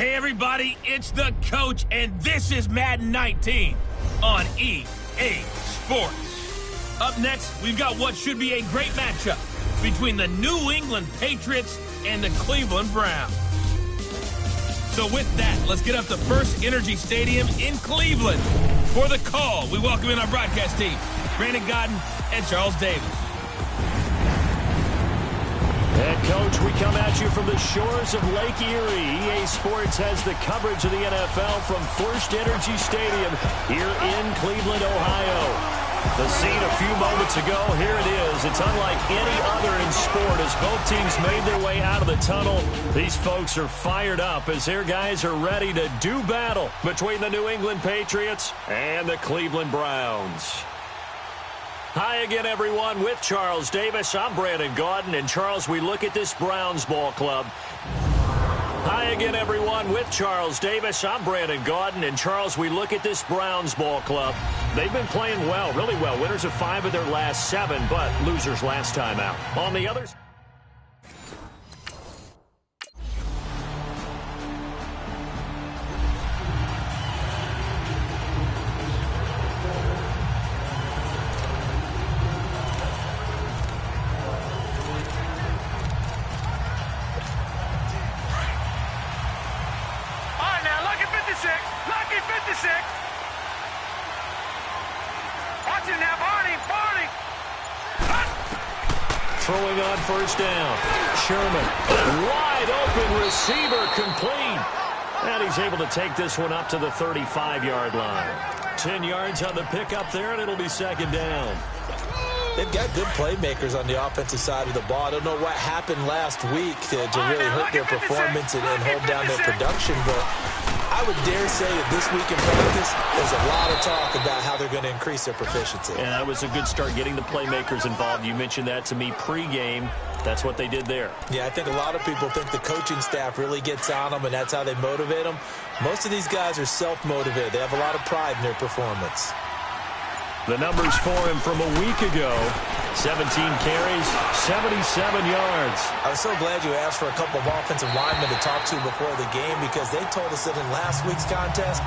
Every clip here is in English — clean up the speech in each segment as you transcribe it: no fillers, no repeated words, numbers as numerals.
Hey everybody, it's the coach, and this is Madden 19 on EA Sports. Up next, we've got what should be a great matchup between the New England Patriots and the Cleveland Browns. So with that, let's get up to First Energy Stadium in Cleveland. For the call, we welcome in our broadcast team, Brandon Godden and Charles Davis. And, Coach, we come at you from the shores of Lake Erie. EA Sports has the coverage of the NFL from First Energy Stadium here in Cleveland, Ohio. The scene a few moments ago, here it is. It's unlike any other in sport as both teams made their way out of the tunnel. These folks are fired up as their guys are ready to do battle between the New England Patriots and the Cleveland Browns. Hi again, everyone. With Charles Davis, I'm Brandon Godden. And, Charles, we look at this Browns ball club. Hi again, everyone. With Charles Davis, I'm Brandon Godden. And, Charles, we look at this Browns ball club. They've been playing well, really well. Winners of 5 of their last 7, but losers last time out. On the others. Throwing on first down. Sherman, wide open receiver, complete. And he's able to take this one up to the 35-yard line. 10 yards on the pickup there, and it'll be second down. They've got good playmakers on the offensive side of the ball. I don't know what happened last week to really hurt their performance and hold down their production, but I would dare say that this week in practice, there's a lot of talk about how they're going to increase their proficiency. And that was a good start getting the playmakers involved. You mentioned that to me pregame. That's what they did there. Yeah, I think a lot of people think the coaching staff really gets on them, and that's how they motivate them. Most of these guys are self-motivated. They have a lot of pride in their performance. The numbers for him from a week ago, 17 carries, 77 yards. I was so glad you asked for a couple of offensive linemen to talk to before the game because they told us that in last week's contest,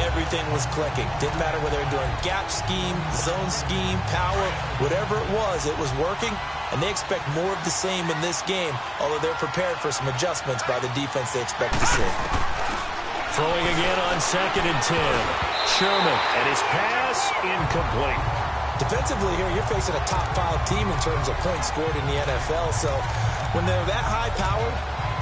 everything was clicking. Didn't matter whether they were doing gap scheme, zone scheme, power, whatever it was working, and they expect more of the same in this game, although they're prepared for some adjustments by the defense they expect to see. Throwing again on 2nd and 10. Sherman, and his pass incomplete. Defensively here, you're facing a top 5 team in terms of points scored in the NFL, so when they're that high powered,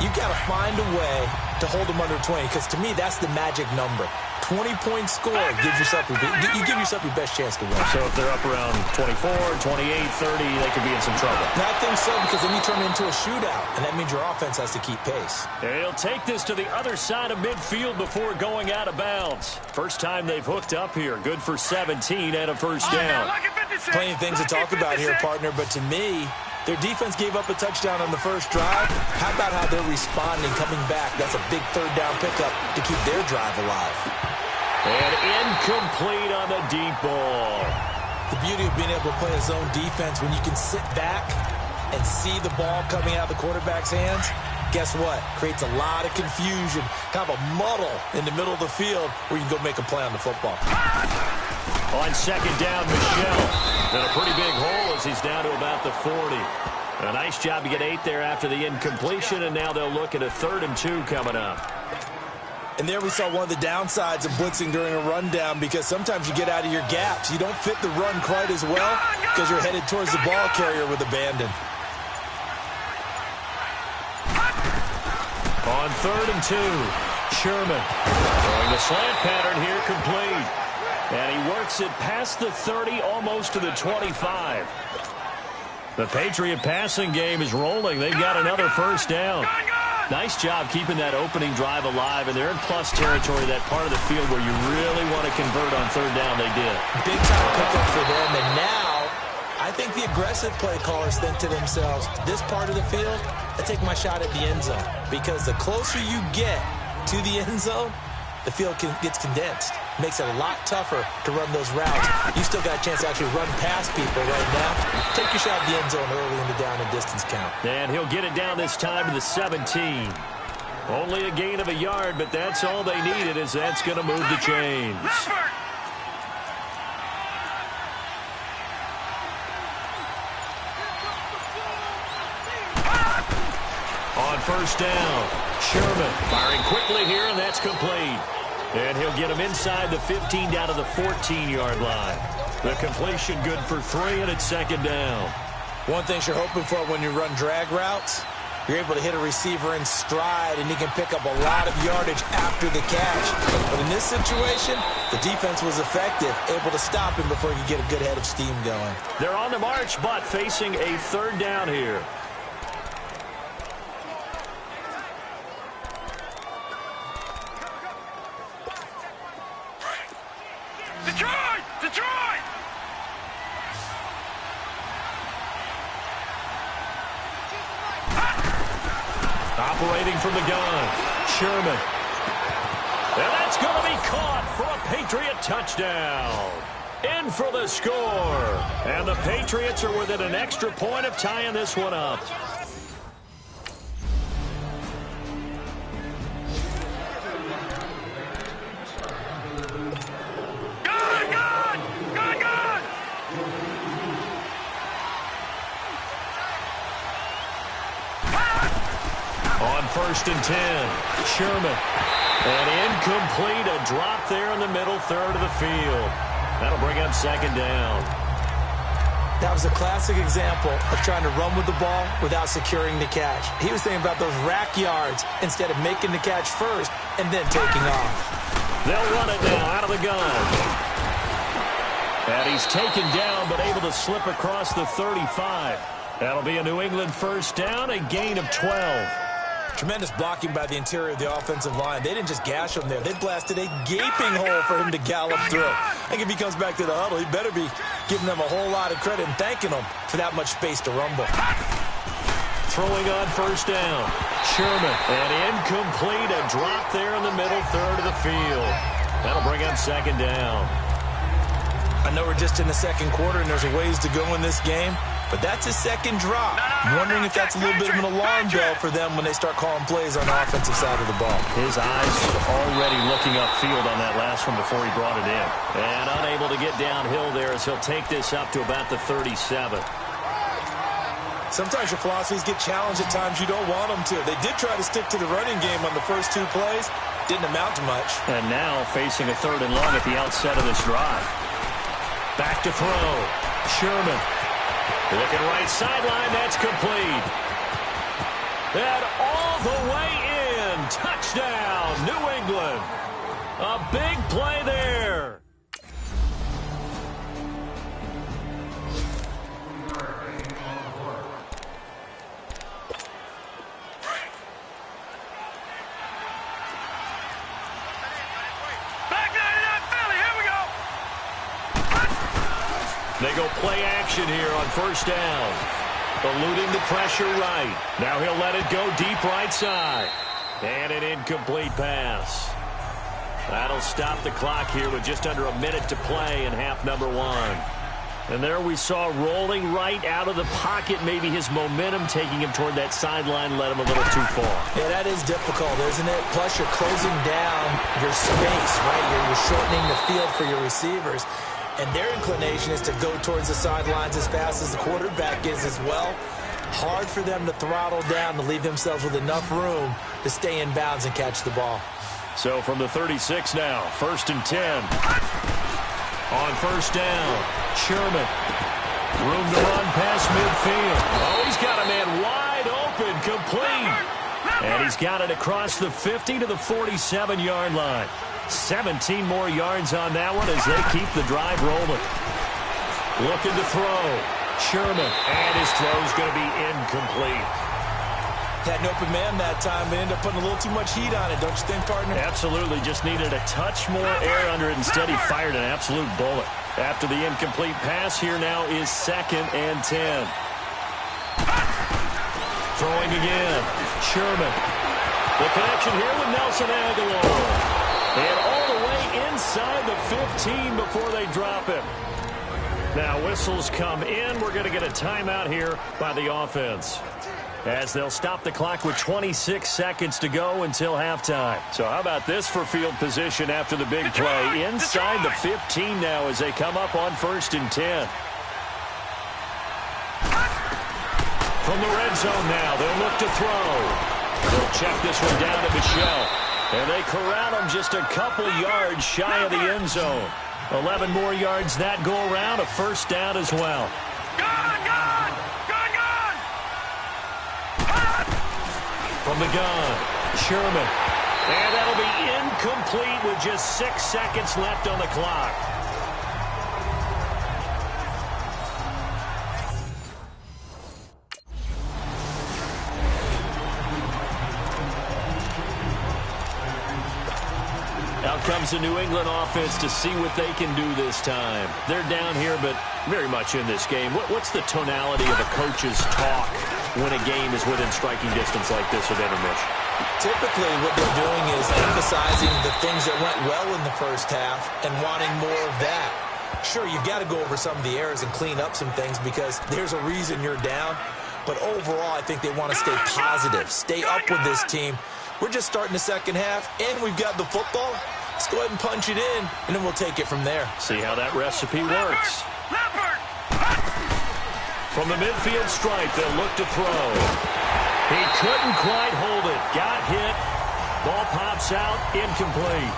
you've got to find a way to hold them under 20, because to me, that's the magic number. 20-point score gives yourself you give yourself your best chance to win. So if they're up around 24, 28, 30, they could be in some trouble. I think so, because then you turn it into a shootout, and that means your offense has to keep pace. He'll take this to the other side of midfield before going out of bounds. First time they've hooked up here. Good for 17 and a first down. Plenty of things to talk about here, partner, but to me, their defense gave up a touchdown on the first drive. How about how they're responding, coming back? That's a big third down pickup to keep their drive alive. And incomplete on the deep ball. The beauty of being able to play a zone defense when you can sit back and see the ball coming out of the quarterback's hands, guess what? Creates a lot of confusion, kind of a muddle in the middle of the field where you can go make a play on the football. On second down, Michelle. And a pretty big hole as he's down to about the 40. A nice job to get 8 there after the incompletion, and now they'll look at a 3rd and 2 coming up. And there we saw one of the downsides of blitzing during a rundown, because sometimes you get out of your gaps. You don't fit the run quite as well because you're headed towards the ball carrier with abandon. On 3rd and 2, Sherman throwing the slant pattern here, complete. And he works it past the 30, almost to the 25. The Patriot passing game is rolling. They've got another first down. Nice job keeping that opening drive alive, and they're in plus territory, that part of the field where you really want to convert on 3rd down. They did. Big time pickup for them, and now I think the aggressive play callers think to themselves, this part of the field, I take my shot at the end zone, because the closer you get to the end zone, the field gets condensed. Makes it a lot tougher to run those routes. You still got a chance to actually run past people right now. Take your shot at the end zone early in the down and distance count. And he'll get it down this time to the 17. Only a gain of a yard, but that's all they needed, as that's going to move the chains. On first down, Sherman firing quickly here, and that's complete. And he'll get him inside the 15 down to the 14-yard line. The completion good for 3, and it's second down. One thing you're hoping for when you run drag routes, you're able to hit a receiver in stride, and he can pick up a lot of yardage after the catch. But in this situation, the defense was effective, able to stop him before he could get a good head of steam going. They're on the march, but facing a third down here. Detroit! Operating from the gun, Sherman. And that's going to be caught for a Patriot touchdown. In for the score. And the Patriots are within an extra point of tying this one up. First and 10, Sherman. And incomplete, a drop there in the middle third of the field. That'll bring up second down. That was a classic example of trying to run with the ball without securing the catch. He was thinking about those rack yards instead of making the catch first and then taking off. They'll run it now out of the gun. And he's taken down but able to slip across the 35. That'll be a New England first down, a gain of 12. Tremendous blocking by the interior of the offensive line. They didn't just gash him there. They blasted a gaping hole for him to gallop through. I think if he comes back to the huddle, he better be giving them a whole lot of credit and thanking them for that much space to rumble. Throwing on first down, Sherman. And incomplete, a drop there in the middle third of the field. That'll bring up second down. I know we're just in the second quarter and there's a ways to go in this game, but that's his second drop. I'm wondering if that's a little bit of an alarm bell for them when they start calling plays on the offensive side of the ball. His eyes already looking upfield on that last one before he brought it in. And unable to get downhill there as he'll take this up to about the 37. Sometimes your philosophies get challenged at times you don't want them to. They did try to stick to the running game on the first 2 plays. Didn't amount to much. And now facing a third and long at the outset of this drive. Back to throw. Sherman. Looking right sideline. That's complete. And all the way in. Touchdown, New England. A big play there. They go play action here on first down. Eluding the pressure right. Now he'll let it go deep right side. And an incomplete pass. That'll stop the clock here with just under a minute to play in half number 1. And there we saw rolling right out of the pocket. Maybe his momentum taking him toward that sideline led him a little too far. Yeah, that is difficult, isn't it? Plus, you're closing down your space, right? You're shortening the field for your receivers. And their inclination is to go towards the sidelines as fast as the quarterback is as well. Hard for them to throttle down to leave themselves with enough room to stay in bounds and catch the ball. So from the 36 now, first and 10. On first down, Sherman. Room to run past midfield. Oh, he's got a man wide open, complete. And he's got it across the 50 to the 47-yard line. 17 more yards on that one as they keep the drive rolling. Looking to throw. Sherman. And his throw's going to be incomplete. Had an open man that time, but ended up putting a little too much heat on it, don't you think, partner? Absolutely. Just needed a touch more air under it. Instead, he fired an absolute bullet. After the incomplete pass, here now is second and 10. Throwing again. Sherman. The connection here with Nelson Aguilar. And all the way inside the 15 before they drop him. Now whistles come in. We're going to get a timeout here by the offense. as they'll stop the clock with 26 seconds to go until halftime. So how about this for field position after the big play? Inside the 15 now as they come up on 1st and 10. From the red zone now, they'll look to throw. They'll check this one down to Michelle. And they corral him just a couple yards shy of the end zone. 11 more yards that go around, a 1st down as well. From the gun, Sherman. And that'll be incomplete with just 6 seconds left on the clock. Out comes the New England offense to see what they can do this time. They're down here, but very much in this game. What's the tonality of a coach's talk when a game is within striking distance like this at intermission? Typically, what they're doing is emphasizing the things that went well in the first half and wanting more of that. Sure, you've got to go over some of the errors and clean up some things because there's a reason you're down. But overall, I think they want to stay positive, stay up with this team. We're just starting the second half, and we've got the football. Let's go ahead and punch it in, and then we'll take it from there. See how that recipe works. From the midfield stripe, they'll look to throw. He couldn't quite hold it. Got hit. Ball pops out. Incomplete.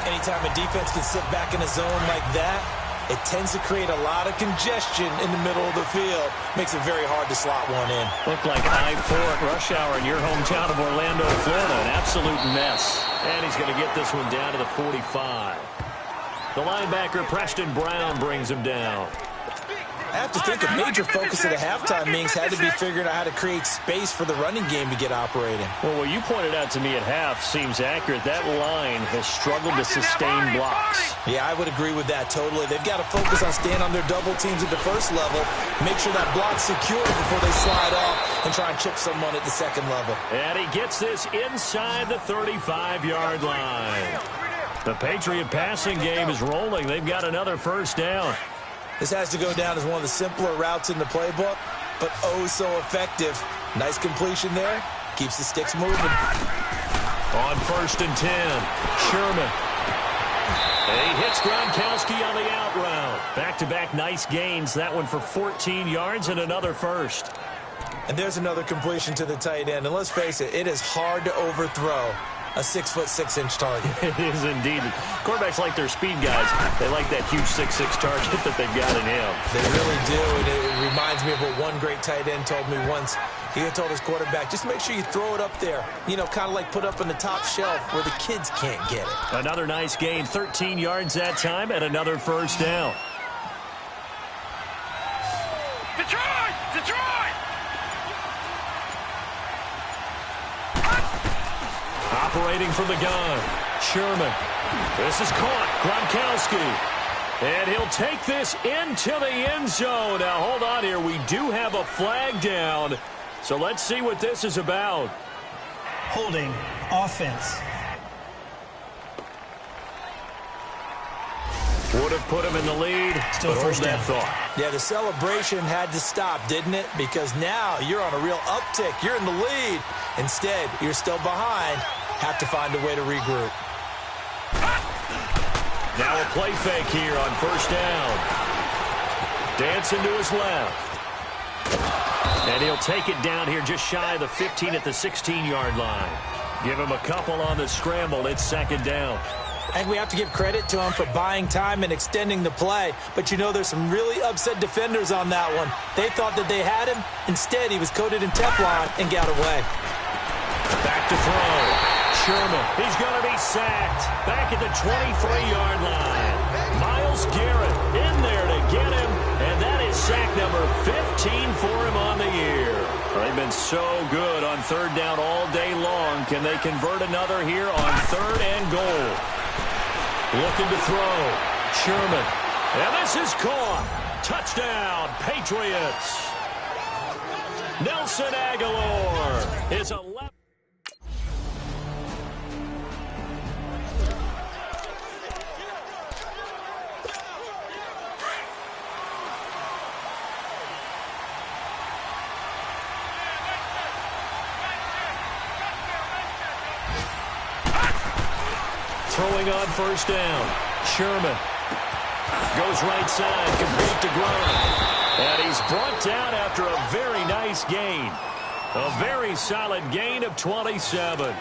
Anytime a defense can sit back in a zone like that, it tends to create a lot of congestion in the middle of the field. Makes it very hard to slot one in. Looked like I-4 at rush hour in your hometown of Orlando, Florida. An absolute mess. And he's going to get this one down to the 45. The linebacker, Preston Brown, brings him down. I have to think a major focus of the halftime meetings had to be figuring out how to create space for the running game to get operating. Well, what you pointed out to me at half seems accurate. That line has struggled to sustain blocks. Yeah, I would agree with that totally. They've got to focus on staying on their double teams at the first level, make sure that block's secure before they slide off and try and chip someone at the second level. And he gets this inside the 35-yard line. The Patriot passing game is rolling. They've got another 1st down. This has to go down as one of the simpler routes in the playbook, but oh so effective. Nice completion there. Keeps the sticks moving. On 1st and 10, Sherman. And he hits Gronkowski on the out route. Back-to-back nice gains. That one for 14 yards and another 1st. And there's another completion to the tight end. And let's face it, it is hard to overthrow a 6'6" target. It is indeed. Quarterbacks like their speed guys. They like that huge 6'6" target that they've got in him. They really do, and it reminds me of what one great tight end told me once. He had told his quarterback, just make sure you throw it up there. You know, kind of like put up on the top shelf where the kids can't get it. Another nice gain, 13 yards that time, and another 1st down. Detroit! Detroit! Operating from the gun, Sherman. This is caught, Gronkowski. And he'll take this into the end zone. Now, hold on here. We do have a flag down. So let's see what this is about. Holding offense. Would have put him in the lead. Still first down. Thought. Yeah, the celebration had to stop, didn't it? Because now you're on a real uptick. You're in the lead. Instead, you're still behind. Have to find a way to regroup. Now a play fake here on 1st down. Dancing to his left. And he'll take it down here just shy of the 15 at the 16-yard line. Give him a couple on the scramble. It's 2nd down. And we have to give credit to him for buying time and extending the play. But, you know, there's some really upset defenders on that one. They thought that they had him. Instead, he was coated in Teflon and got away. Back to throw. Sherman. He's going to be sacked. Back at the 23-yard line. Miles Garrett in there to get him. And that is sack number 15 for him on the year. They've been so good on 3rd down all day long. Can they convert another here on 3rd and goal? Looking to throw. Sherman. And this is caught. Touchdown, Patriots. Nelson Aguilar is 11. throwing on first down. Sherman goes right side, complete to Gronk. And he's brought down after a very nice gain. A very solid gain of 27.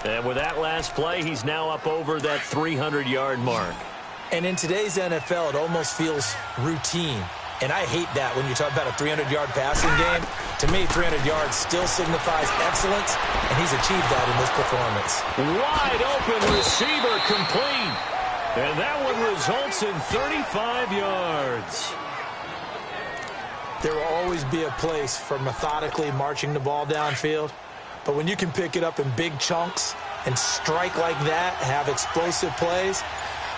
And with that last play, he's now up over that 300-yard mark. And in today's NFL, it almost feels routine. And I hate that when you talk about a 300-yard passing game. To me, 300 yards still signifies excellence, and he's achieved that in this performance. Wide open receiver complete. And that one results in 35 yards. There will always be a place for methodically marching the ball downfield. But when you can pick it up in big chunks and strike like that, have explosive plays,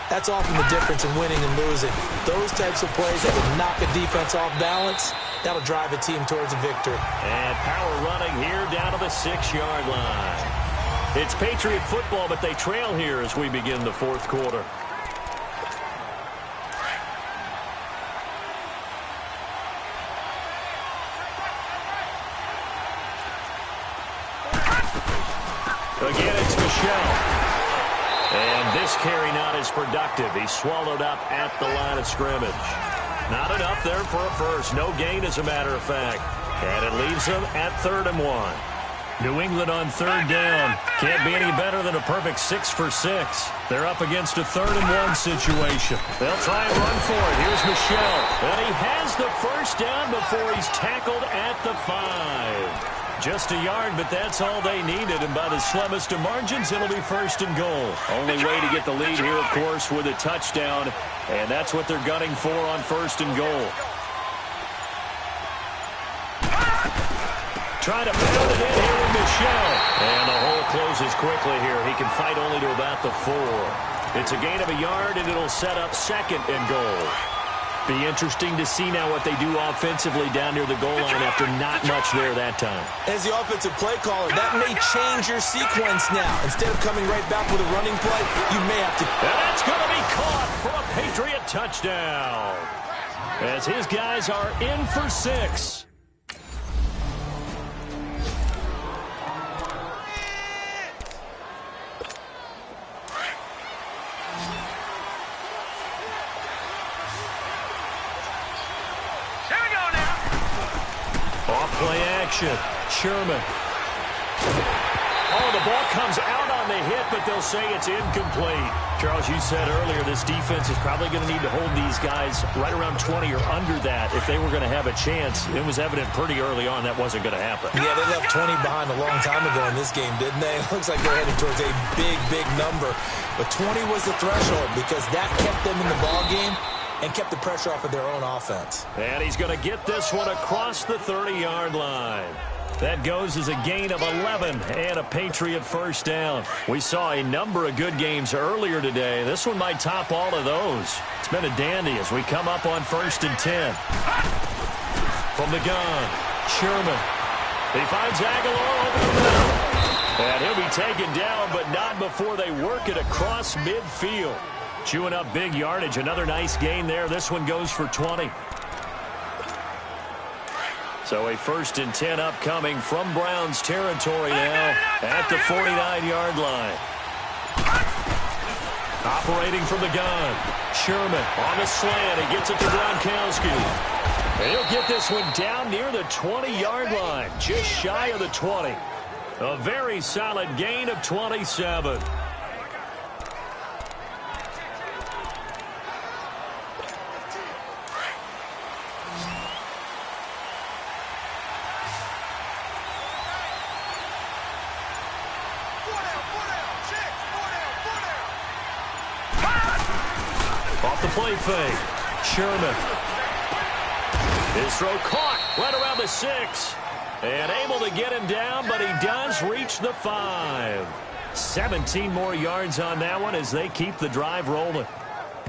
that's often the difference in winning and losing. Those types of plays that would knock a defense off balance, that'll drive a team towards a victory. And power running here down to the 6-yard line. It's Patriot football, but they trail here as we begin the fourth quarter. Again, it's Michel. And this carry not as productive. He's swallowed up at the line of scrimmage. Not enough there for a first. No gain, as a matter of fact. And it leaves them at 3rd and 1. New England on 3rd down. Can't be any better than a perfect 6 for 6. They're up against a 3rd and 1 situation. They'll try and run for it. Here's Michel. And he has the first down before he's tackled at the 5. Just a yard, but that's all they needed. And by the slimmest of margins, it'll be 1st and goal. Only way to get the lead here, of course, with a touchdown. And that's what they're gunning for on 1st and goal. Trying to pound it in here with Michel. And the hole closes quickly here. He can fight only to about the 4. It's a gain of a yard, and it'll set up 2nd and goal. Be interesting to see now what they do offensively down near the goal line after not much there that time. As the offensive play caller, that may change your sequence now. Instead of coming right back with a running play, you may have to... And that's going to be caught for a Patriot touchdown. As his guys are in for 6. Play action. Sherman. Oh, the ball comes out on the hit, but they'll say it's incomplete. Charles, you said earlier this defense is probably going to need to hold these guys right around 20 or under that if they were going to have a chance. It was evident pretty early on that wasn't going to happen. Yeah, they left 20 behind a long time ago in this game, didn't they? It looks like they're heading towards a big, big number. But 20 was the threshold because that kept them in the ball game and kept the pressure off of their own offense. And he's going to get this one across the 30-yard line. That goes as a gain of 11 and a Patriot first down. We saw a number of good games earlier today. This one might top all of those. It's been a dandy as we come up on 1st and 10. From the gun, Sherman. He finds Aguilar over the middle. And he'll be taken down, but not before they work it across midfield. Chewing up big yardage. Another nice gain there. This one goes for 20. So a 1st and 10 upcoming from Browns territory now at the 49-yard line. Operating from the gun. Sherman on the slant. He gets it to Gronkowski. And he'll get this one down near the 20-yard line. Just shy of the 20. A very solid gain of 27. Off the play fake. Sherman. His throw caught right around the 6. And able to get him down, but he does reach the 5. 17 more yards on that one as they keep the drive rolling.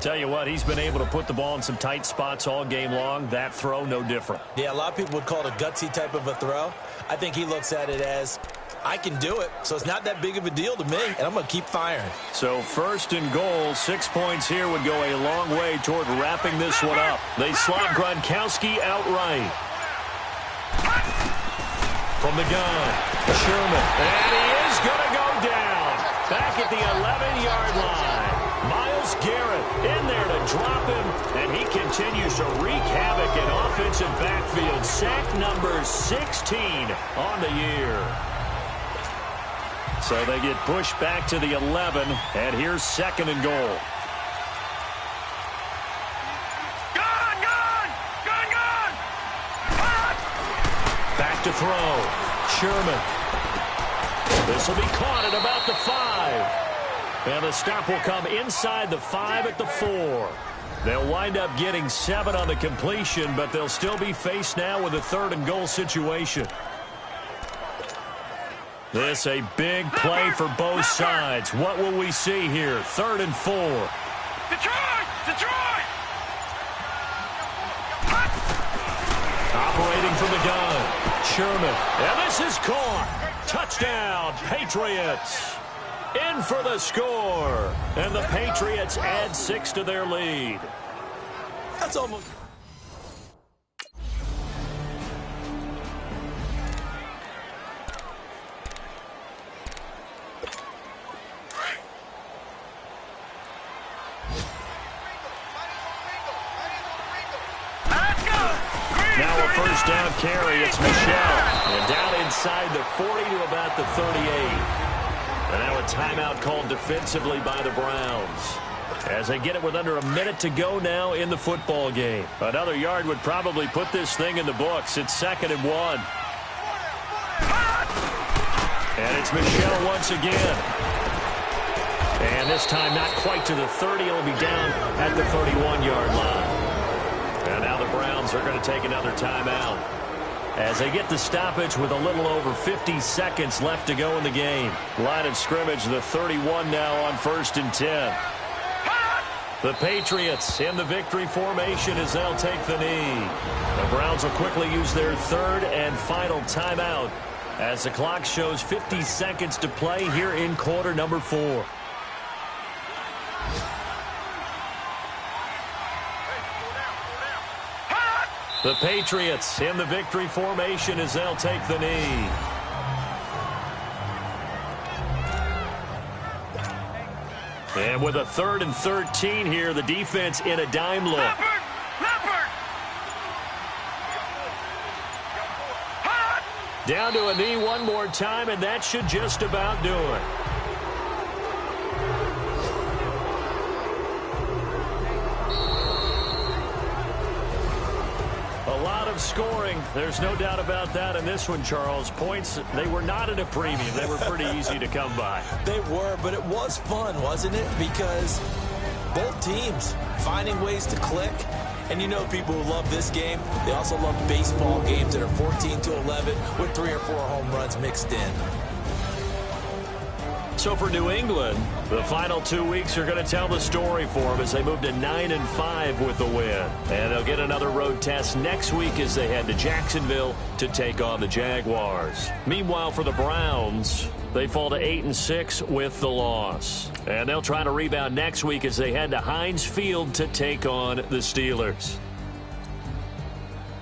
Tell you what, he's been able to put the ball in some tight spots all game long. That throw, no different. Yeah, a lot of people would call it a gutsy type of a throw. I think he looks at it as, I can do it, so it's not that big of a deal to me, and I'm going to keep firing. So 1st and goal, 6 points here would go a long way toward wrapping this one up. They slot Gronkowski outright. From the gun, Sherman. And he is going to go down. back at the 11-yard line. Miles Garrett in there to drop him, and he continues to wreak havoc in offensive backfield. Sack number 16 on the year. So they get pushed back to the 11, and here's 2nd and goal. Back to throw. Sherman. This will be caught at about the 5. And the stop will come inside the 5 at the 4. They'll wind up getting 7 on the completion, but they'll still be faced now with a 3rd and goal situation. This a big play for both sides. What will we see here? 3rd and 4. Detroit! Operating from the gun. Sherman. And this is caught. Touchdown, Patriots. In for the score. And the Patriots add 6 to their lead. That's almost... Now a first down carry. It's Michel. And down inside the 40 to about the 38. And now a timeout called defensively by the Browns. As they get it with under a minute to go now in the football game. Another yard would probably put this thing in the books. It's 2nd and 1. And it's Michel once again. And this time not quite to the 30. It'll be down at the 31-yard line. And now the Browns are going to take another timeout as they get the stoppage with a little over 50 seconds left to go in the game. Line of scrimmage, the 31 now on 1st and 10. The Patriots in the victory formation as they'll take the knee. The Browns will quickly use their 3rd and final timeout as the clock shows 50 seconds to play here in quarter number 4. The Patriots in the victory formation as they'll take the knee. And with a 3rd and 13 here, the defense in a dime look. Down to a knee one more time, and that should just about do it. Scoring. There's no doubt about that in this one, Charles. Points, they were not at a premium. They were pretty easy to come by. They were, but it was fun, wasn't it? Because both teams finding ways to click. And you know people who love this game, they also love baseball games that are 14-11 with 3 or 4 home runs mixed in. So for New England, the final 2 weeks are going to tell the story for them as they move to 9-5 with the win. And they'll get another road test next week as they head to Jacksonville to take on the Jaguars. Meanwhile, for the Browns, they fall to 8-6 with the loss. And they'll try to rebound next week as they head to Heinz Field to take on the Steelers.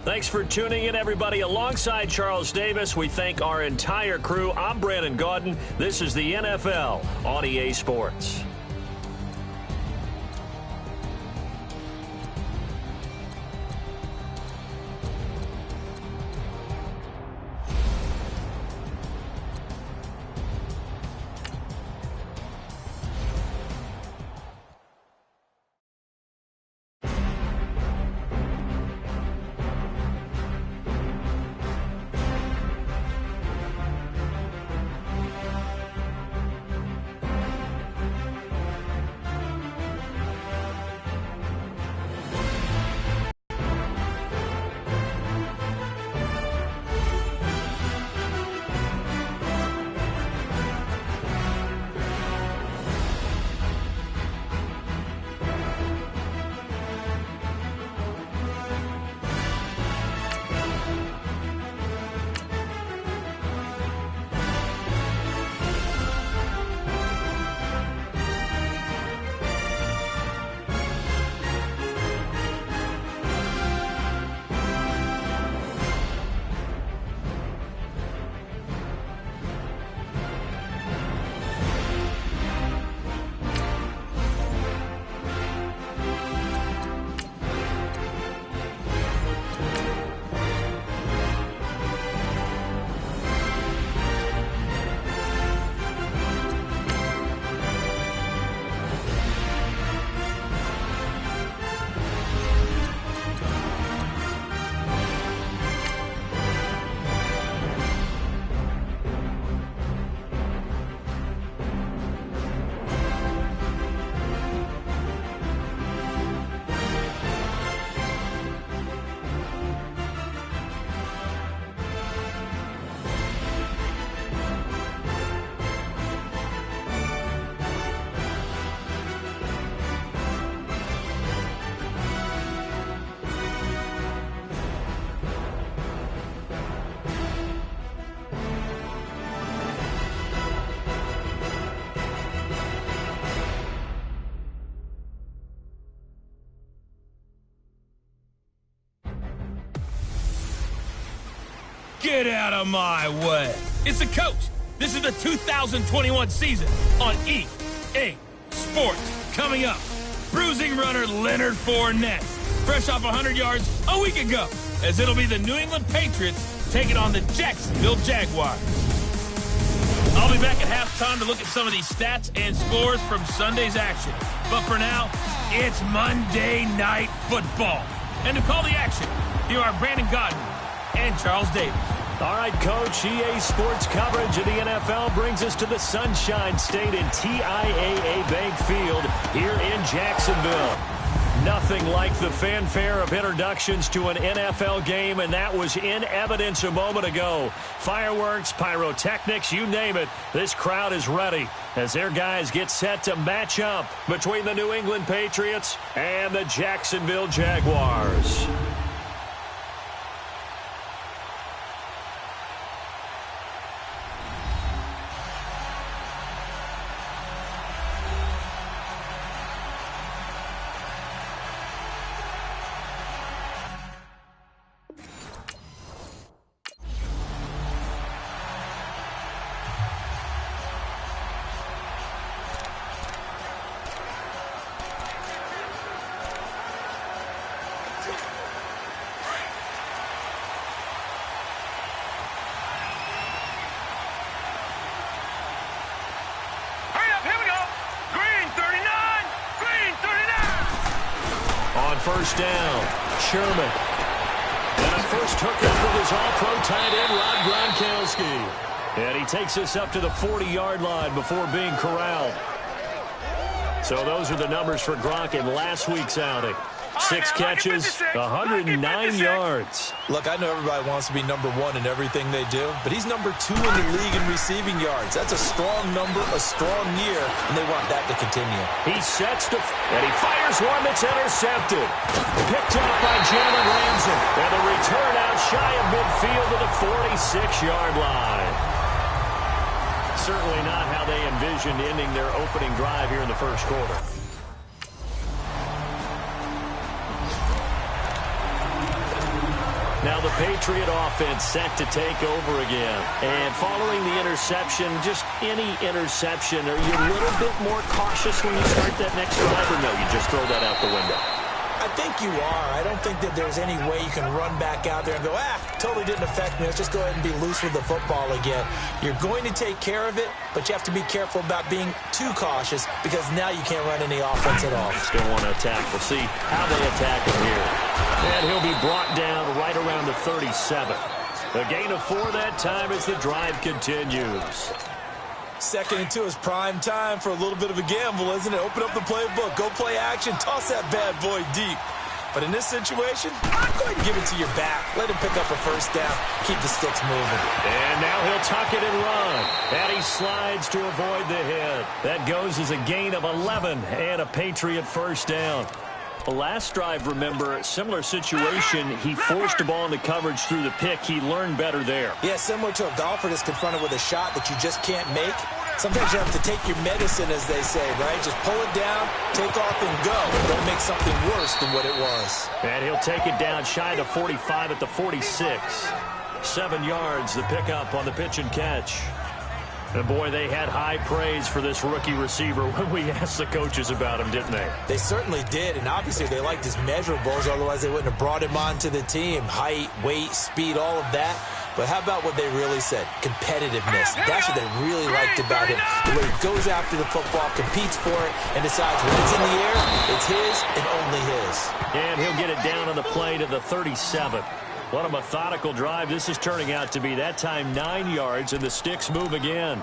Thanks for tuning in, everybody. Alongside Charles Davis, we thank our entire crew. I'm Brandon Gaudin. This is the NFL on EA Sports. Get out of my way. It's the coach. This is the 2021 season on EA Sports. Coming up, bruising runner Leonard Fournette, fresh off 100 yards a week ago, as it'll be the New England Patriots taking on the Jacksonville Jaguars. I'll be back at halftime to look at some of these stats and scores from Sunday's action. But for now, it's Monday Night Football. And to call the action, here are Brandon Godden and Charles Davis. All right, Coach, EA Sports coverage of the NFL brings us to the Sunshine State in TIAA Bank Field here in Jacksonville. Nothing like the fanfare of introductions to an NFL game, and that was in evidence a moment ago. Fireworks, pyrotechnics, you name it. This crowd is ready as their guys get set to match up between the New England Patriots and the Jacksonville Jaguars. First down, Sherman. And a first hookup with his all-pro tight end, Rob Gronkowski. And he takes us up to the 40-yard line before being corralled. So those are the numbers for Gronk in last week's outing. 6 catches, 109 yards. Look, I know everybody wants to be number one in everything they do, but he's number 2 in the league in receiving yards. That's a strong number, a strong year, and they want that to continue. He sets to, and he fires one that's intercepted. Picked up by Jalen Ramsey. And the return out shy of midfield to the 46-yard line. Certainly not how they envisioned ending their opening drive here in the first quarter. Now the Patriot offense set to take over again. And following the interception, just any interception, are you a little bit more cautious when you start that next drive, or no, you just throw that out the window? I think you are. I don't think that there's any way you can run back out there and go, totally didn't affect me. Let's just go ahead and be loose with the football again. You're going to take care of it, but you have to be careful about being too cautious because now you can't run any offense at all. Still want to attack. We'll see how they attack him here. And he'll be brought down right around the 37. A gain of 4 that time as the drive continues. 2nd and 2 is prime time for a little bit of a gamble, isn't it? Open up the playbook, go play action, toss that bad boy deep. But in this situation, go ahead and give it to your back. Let him pick up a first down, keep the sticks moving. And now he'll tuck it and run. And he slides to avoid the hit. That goes as a gain of 11 and a Patriot first down. The last drive, remember, similar situation. He forced the ball into coverage through the pick. He learned better there. Yeah, similar to a golfer that's confronted with a shot that you just can't make. Sometimes you have to take your medicine, as they say, right? Just pull it down, take off, and go. Don't make something worse than what it was. And he'll take it down shy to 45 at the 46. 7 yards, the pickup on the pitch and catch. And boy, they had high praise for this rookie receiver when we asked the coaches about him, didn't they? They certainly did, and obviously they liked his measurables, otherwise they wouldn't have brought him onto the team. Height, weight, speed, all of that. But how about what they really said? Competitiveness. That's what they really liked about him. The way he goes after the football, competes for it, and decides when it's in the air, it's his and only his. And he'll get it down on the play to the 37. What a methodical drive this is turning out to be. That time 9 yards, and the sticks move again.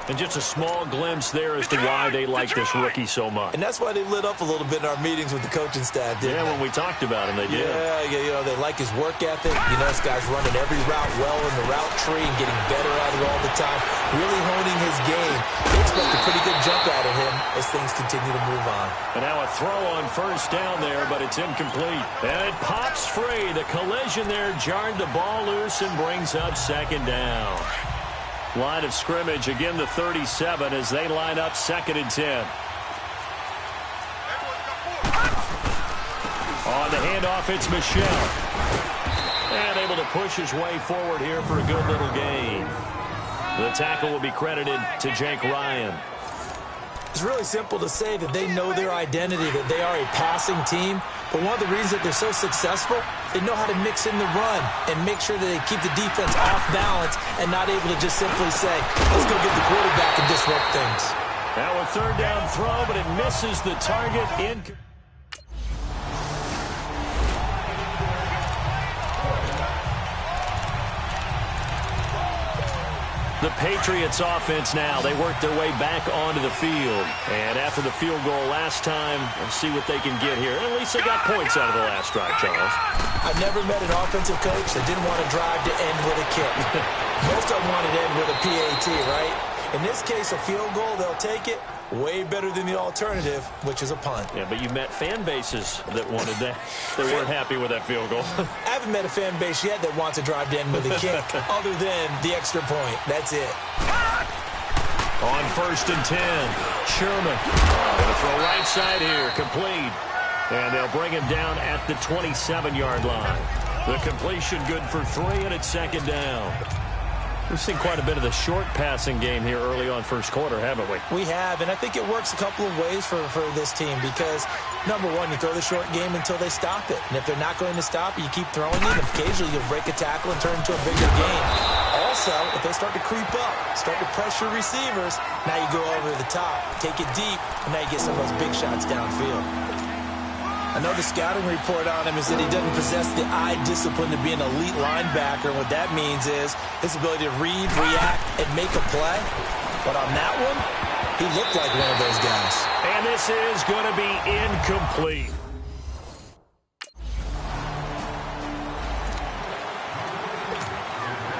And just a small glimpse there as to why they like this rookie so much. And that's why they lit up a little bit in our meetings with the coaching staff, didn't they? Yeah, when we talked about him, they did. Yeah, you know, they like his work ethic. You know, this guy's running every route well in the route tree and getting better at it all the time, really honing his game. They expect a pretty good jump out of him as things continue to move on. And now a throw on first down there, but it's incomplete. And it pops free. The collision there jarred the ball loose and brings up second down. Line of scrimmage, again the 37 as they line up 2nd and 10. On the handoff, it's Michelle. And able to push his way forward here for a good little gain. The tackle will be credited to Jake Ryan. It's really simple to say that they know their identity, that they are a passing team. But one of the reasons that they're so successful, they know how to mix in the run and make sure that they keep the defense off balance and not able to just simply say, let's go get the quarterback and disrupt things. Now a third down throw, but it misses the target. The Patriots offense now, they work their way back onto the field. And after the field goal last time, we'll see what they can get here. At least they got points out of the last drive, Charles. I've never met an offensive coach that didn't want to drive to end with a kick. Most of them wanted to end with a PAT, right? In this case, a field goal, they'll take it. Way better than the alternative, which is a punt. Yeah, but you met fan bases that wanted that. They weren't happy with that field goal. I haven't met a fan base yet that wants to drive to end with a kick other than the extra point. That's it. On 1st and 10, Sherman. Gonna throw right side here, complete. And they'll bring him down at the 27-yard line. The completion good for 3, and it's 2nd down. We've seen quite a bit of the short passing game here early on first quarter, haven't we? We have, and I think it works a couple of ways for this team because, number one, you throw the short game until they stop it. And if they're not going to stop it, you keep throwing it. And occasionally you'll break a tackle and turn it into a bigger game. Also, if they start to creep up, start to pressure receivers, now you go over the top, take it deep, and now you get some of those big shots downfield. I know the scouting report on him is that he doesn't possess the eye discipline to be an elite linebacker. And what that means is his ability to read, react, and make a play. But on that one, he looked like one of those guys. And this is going to be incomplete.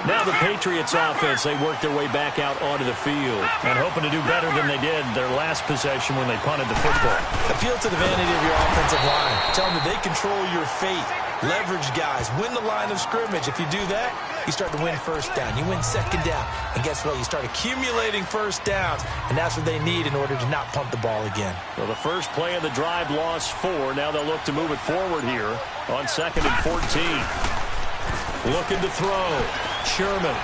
Now the Patriots offense, they work their way back out onto the field and hoping to do better than they did their last possession when they punted the football. Appeal to the vanity of your offensive line. Tell them that they control your fate. Leverage guys. Win the line of scrimmage. If you do that, you start to win first down. You win second down. And guess what? You start accumulating first downs. And that's what they need in order to not punt the ball again. Well, the first play of the drive lost 4. Now they'll look to move it forward here on 2nd and 14. Looking to throw. Sherman.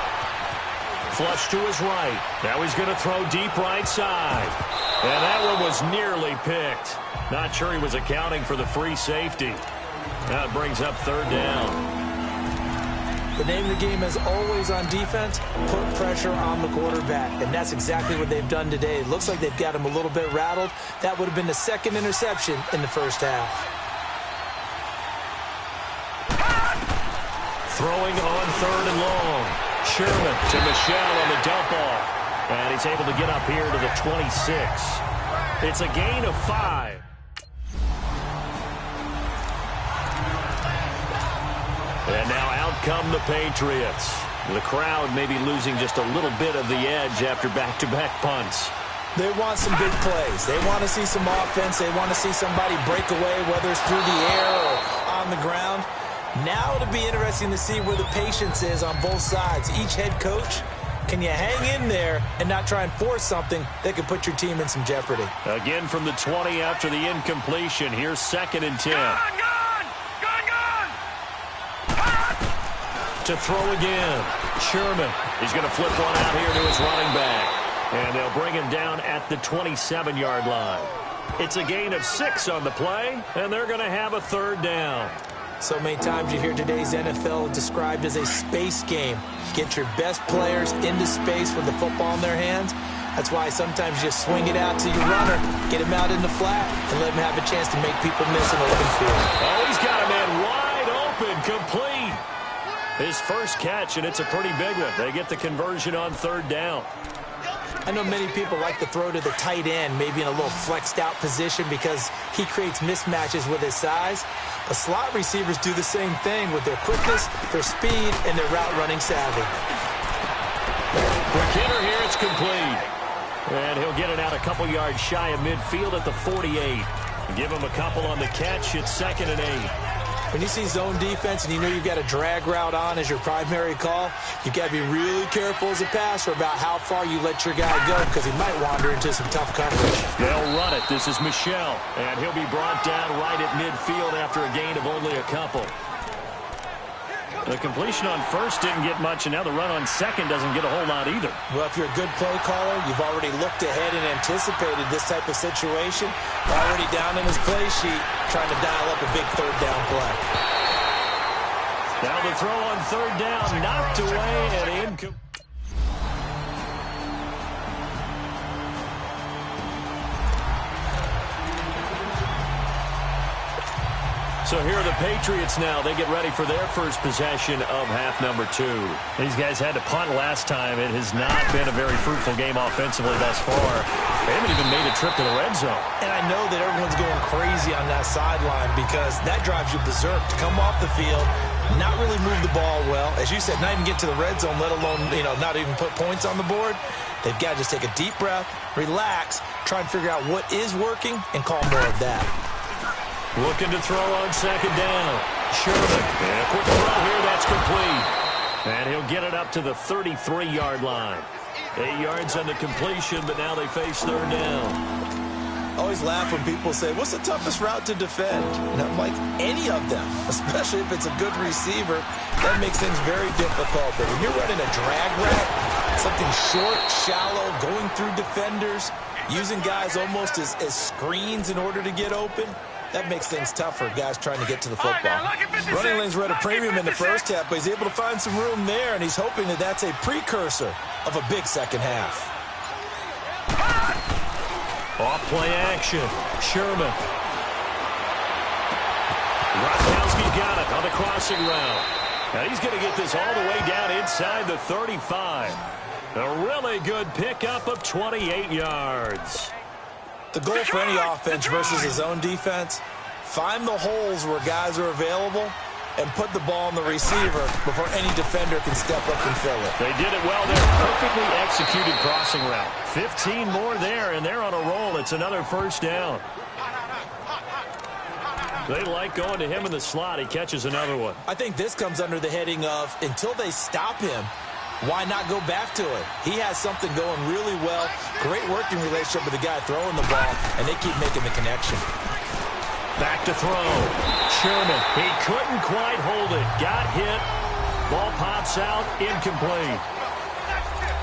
Flush to his right. Now he's going to throw deep right side. And that one was nearly picked. Not sure he was accounting for the free safety. Now it brings up 3rd down. The name of the game is always on defense, put pressure on the quarterback. And that's exactly what they've done today. It looks like they've got him a little bit rattled. That would have been the 2nd interception in the first half. Throwing on 3rd and long. Sherman to Michelle on the dump off. And he's able to get up here to the 26. It's a gain of 5. And now out come the Patriots. The crowd may be losing just a little bit of the edge after back-to-back punts. They want some big plays. They want to see some offense. They want to see somebody break away, whether it's through the air or on the ground. Now it'll be interesting to see where the patience is on both sides. Each head coach, can you hang in there and not try and force something that could put your team in some jeopardy? Again from the 20 after the incompletion. Here's 2nd and 10. To throw again. Sherman. He's going to flip one out here to his running back. And they'll bring him down at the 27-yard line. It's a gain of 6 on the play, and they're going to have a 3rd down. So many times you hear today's NFL described as a space game. Get your best players into space with the football in their hands. That's why sometimes you just swing it out to your runner, get him out in the flat, and let him have a chance to make people miss an open field. Oh, he's got a man wide open, complete. His first catch, and it's a pretty big one. They get the conversion on 3rd down. I know many people like to throw to the tight end, maybe in a little flexed out position because he creates mismatches with his size. But slot receivers do the same thing with their quickness, their speed, and their route running savvy. Quick hitter here, it's complete. And he'll get it out a couple yards shy of midfield at the 48. Give him a couple on the catch. It's 2nd and 8. When you see zone defense and you know you've got a drag route on as your primary call, you've got to be really careful as a passer about how far you let your guy go because he might wander into some tough coverage. They'll run it. This is Michelle. And he'll be brought down right at midfield after a gain of only a couple. The completion on first didn't get much, and now the run on second doesn't get a whole lot either. Well, if you're a good play caller, you've already looked ahead and anticipated this type of situation. Already down in his play sheet, trying to dial up a big third down play. Now the throw on third down, knocked away and incomplete. So here are the Patriots now. They get ready for their first possession of half number 2. These guys had to punt last time. It has not been a very fruitful game offensively thus far. They haven't even made a trip to the red zone. And I know that everyone's going crazy on that sideline because that drives you berserk to come off the field, not really move the ball well. As you said, not even get to the red zone, let alone, not even put points on the board. They've got to just take a deep breath, relax, try and figure out what is working, and call more of that. Looking to throw on second down. Sherman. And a quick throw here. That's complete. And he'll get it up to the 33-yard line. 8 yards on the completion, but now they face third down. I always laugh when people say, what's the toughest route to defend? And I'm like, any of them, especially if it's a good receiver. That makes things very difficult. But when you're running a drag route, something short, shallow, going through defenders, using guys almost as screens in order to get open, that makes things tough for guys trying to get to the football. Running lanes were at a premium in the first half, but he's able to find some room there, and he's hoping that that's a precursor of a big second half. Off play action. Sherman. Gronkowski's got it on the crossing route. Now he's going to get this all the way down inside the 35. A really good pickup of 28 yards. The goal for any offense versus his own defense, find the holes where guys are available and put the ball on the receiver before any defender can step up and fill it. They did it well there. Perfectly executed crossing route. 15 more there, and they're on a roll. It's another first down. They like going to him in the slot. He catches another one. I think this comes under the heading of until they stop him, why not go back to it? He has something going really well. Great working relationship with the guy throwing the ball, and they keep making the connection. Back to throw. Sherman. He couldn't quite hold it. Got hit. Ball pops out. Incomplete.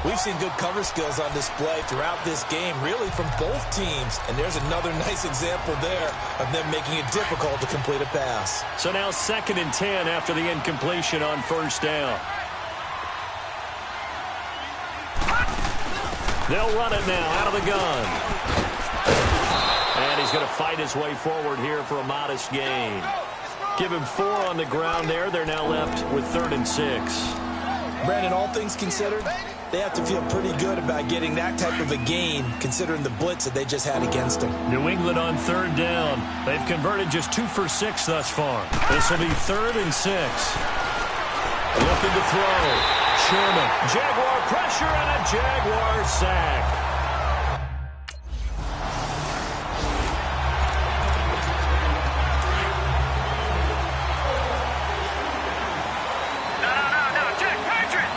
We've seen good cover skills on display throughout this game, really from both teams. And there's another nice example there of them making it difficult to complete a pass. So now 2nd and 10 after the incompletion on first down. They'll run it now out of the gun. And he's going to fight his way forward here for a modest gain. Give him 4 on the ground there. They're now left with 3rd and 6. Brandon, all things considered, they have to feel pretty good about getting that type of a gain considering the blitz that they just had against them. New England on 3rd down. They've converted just 2 for 6 thus far. This will be 3rd and 6. Looking to throw. Sherman. Jaguar pressure and a Jaguar sack. No, Jack, Patriot!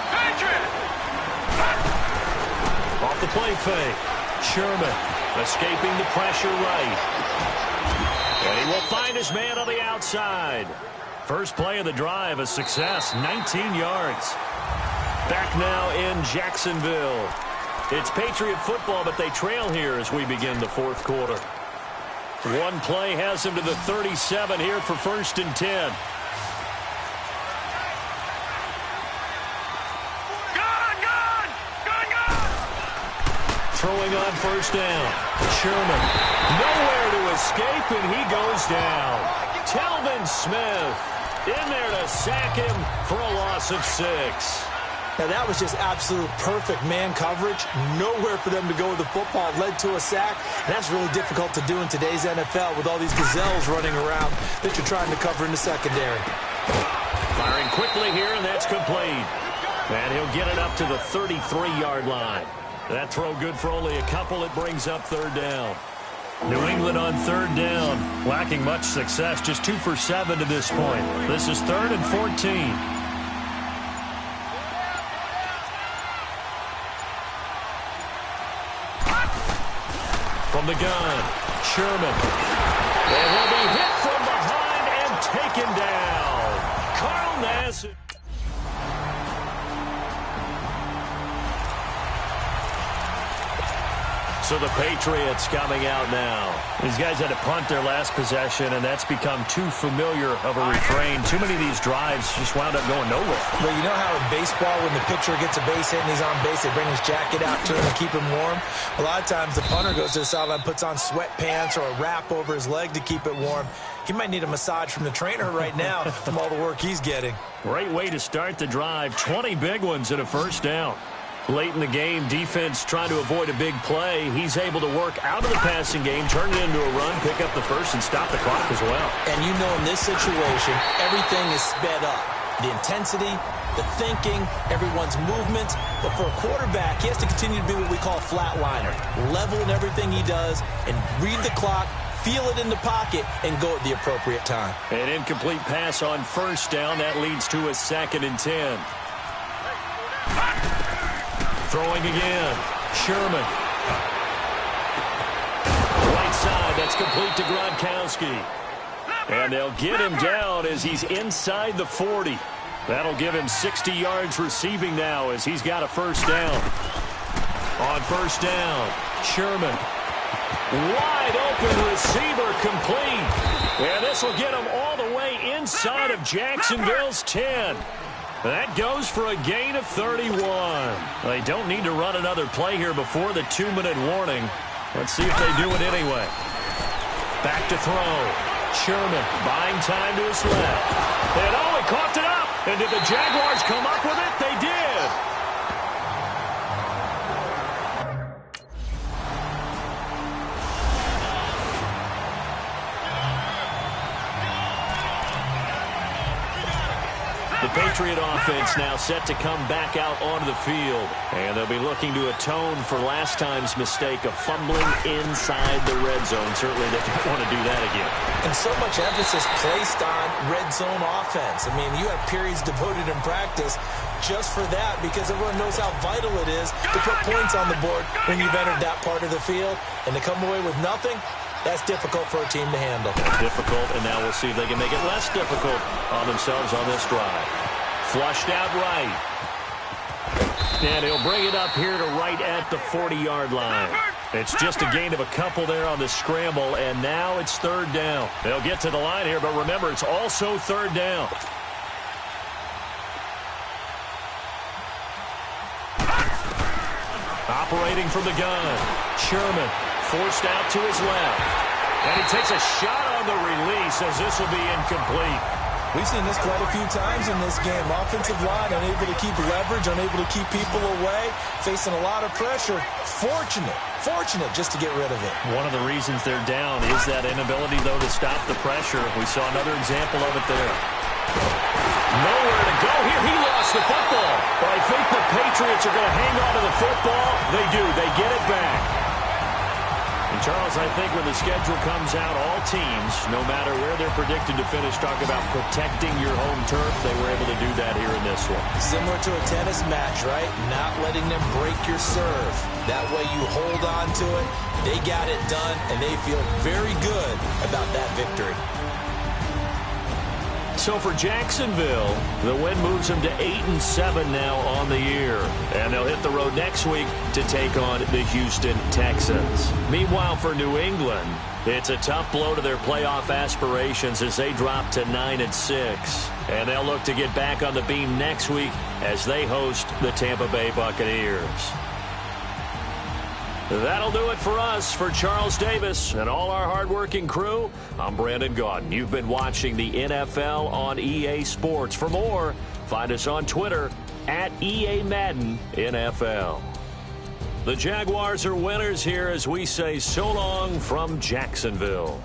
Off the play fake. Sherman escaping the pressure right. And he will find his man on the outside. First play of the drive, a success, 19 yards. Back now in Jacksonville. It's Patriot football, but they trail here as we begin the 4th quarter. One play has him to the 37 here for 1st and 10. Throwing on first down. Sherman. Nowhere to escape, and he goes down. Telvin Smith in there to sack him for a loss of 6. Now, that was just absolute perfect man coverage. Nowhere for them to go with the football. Led to a sack. And that's really difficult to do in today's NFL with all these gazelles running around that you're trying to cover in the secondary. Firing quickly here, and that's complete. And he'll get it up to the 33-yard line. That throw good for only a couple. It brings up 3rd down. New England on 3rd down. Lacking much success. Just 2 for 7 to this point. This is 3rd and 14. From the gun, Sherman. And he'll be hit from behind and taken down. Carl Nassib. So the Patriots coming out now. These guys had to punt their last possession, and that's become too familiar of a refrain. Too many of these drives just wound up going nowhere. Well, you know how in baseball, when the pitcher gets a base hit and he's on base, they bring his jacket out to him to keep him warm? A lot of times the punter goes to the sideline, puts on sweatpants or a wrap over his leg to keep it warm. He might need a massage from the trainer right now from all the work he's getting. Great way to start the drive. 20 big ones and a first down. Late in the game, defense trying to avoid a big play. He's able to work out of the passing game, turn it into a run, pick up the first, and stop the clock as well. And you know in this situation, everything is sped up. The intensity, the thinking, everyone's movement. But for a quarterback, he has to continue to be what we call a flatliner. Level in everything he does and read the clock, feel it in the pocket, and go at the appropriate time. An incomplete pass on first down. That leads to a 2nd and 10. Throwing again. Sherman. Right side. That's complete to Gronkowski. And they'll get him down as he's inside the 40. That'll give him 60 yards receiving now as he's got a first down. On first down, Sherman. Wide open receiver complete. And this will get him all the way inside of Jacksonville's 10. That goes for a gain of 31. They don't need to run another play here before the 2-minute warning. Let's see if they do it anyway. Back to throw. Sherman buying time to his left. And he coughed it up. And did the Jaguars come up with it? They did. The Patriot offense now set to come back out onto the field. And they'll be looking to atone for last time's mistake of fumbling inside the red zone. Certainly they don't want to do that again. And so much emphasis placed on red zone offense. I mean, you have periods devoted in practice just for that because everyone knows how vital it is to put points on the board when you've entered that part of the field. And to come away with nothing, that's difficult for a team to handle. Difficult, and now we'll see if they can make it less difficult on themselves on this drive. Flushed out right. And he'll bring it up here to right at the 40-yard line. It's just a gain of a couple there on the scramble, and now it's 3rd down. They'll get to the line here, but remember, it's also 3rd down. Operating from the gun. Sherman forced out to his left. And he takes a shot on the release as this will be incomplete. We've seen this quite a few times in this game. Offensive line unable to keep leverage, unable to keep people away, facing a lot of pressure. Fortunate just to get rid of it. One of the reasons they're down is that inability, though, to stop the pressure. We saw another example of it there. Nowhere to go here. He lost the football. But I think the Patriots are going to hang on to the football. They do. They get it back. And Charles, I think when the schedule comes out, all teams, no matter where they're predicted to finish, talk about protecting your home turf. They were able to do that here in this one. Similar to a tennis match, right? Not letting them break your serve. That way you hold on to it. They got it done, and they feel very good about that victory. So for Jacksonville, the win moves them to 8-7 now on the year. And they'll hit the road next week to take on the Houston Texans. Meanwhile, for New England, it's a tough blow to their playoff aspirations as they drop to 9-6. And they'll look to get back on the beam next week as they host the Tampa Bay Buccaneers. That'll do it for us. For Charles Davis and all our hardworking crew, I'm Brandon Gaudin. You've been watching the NFL on EA Sports. For more, find us on Twitter at EA Madden NFL. The Jaguars are winners here as we say so long from Jacksonville.